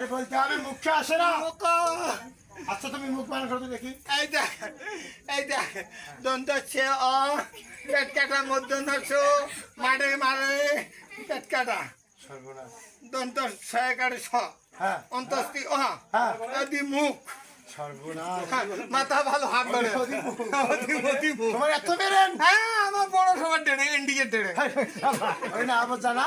বলতে হবে মুখে আসে না। আচ্ছা তুমি মুখ বান করতে দেখি। এই দেখ দন্ত ছে অ পেট কাটা মধ্য নছ মারে মারে পেট কাটা সর্বনাশ। দন্ত ছয় কাটে ছ হ্যাঁ অন্তস্তি অ হ্যাঁ অদি মুখ সর্বনাশ। মাথা ভালো হাত ধরে অতি মুখ তোমার এত বেরেন? হ্যাঁ আমার বড় সবার ডেড়ে ইন্ডিকেট ডেড়ে ওই না আবার জানা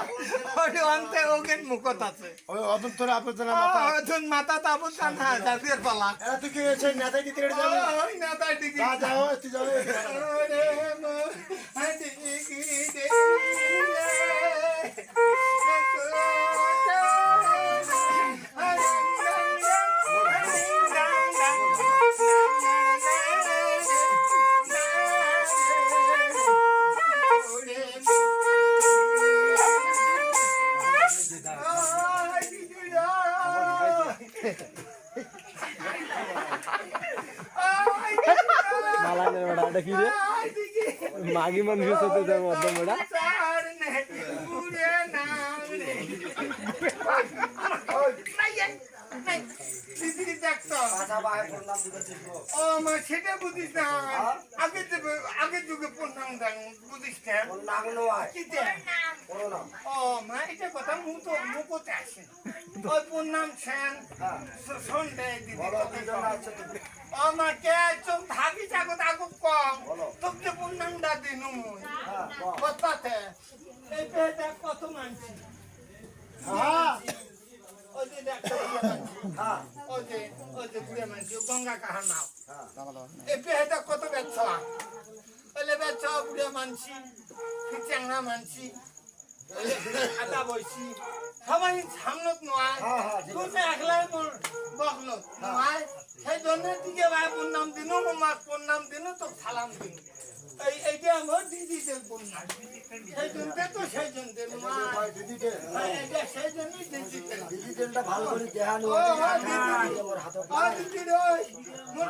ওই অন্তে ওকেন মুখত আছে ওই অদম তোর আপদ জানা মাথা। অজন মাথা তাবত জানা জাতির পালা এরা তুই কি হয়েছে নেতাই দিতে রেডি যাবে? ওই না তাই দিকে যা যাও তুই যাবে। ওরে মো হাতি কি দে মালানের বেড়া এটা কি রে মাগি মানুষের সাথে যার মধ্যম বেড়া সেটা বুঝিস না আগে যুগে প্রণাম বুঝিস না ও মা এটা কথা মুখতে আসে ওই প্রণাম সেন সন্ধ্যে দিদি ও মা কে চোখ ভাবি যাগো তাগো কম তোকে প্রণামটা দিনু কথাতে এই পেটা কত মানছি হ্যাঁ ওই যে ডাক্তার ওই যে বুড়ে মানছি গঙ্গা কাহার নাও এই পেটা কত বেচা ওলে বেচা বুড়ে মানছি চ্যাংরা মানছি আটা বইছি সবাই সামনত নয় তুমি একলাই মোর বকলত নয় সেই জন্য দিকে ভাই প্রণাম দিনু মাস প্রণাম দিনু তো সালাম দিনু এইটা আমার ডিজিটাল প্রণাম সেই জন্য তো সেই জন্য এইটা সেই জন্য ডিজিটালটা ভালো করে দেখানো। দিদি মোর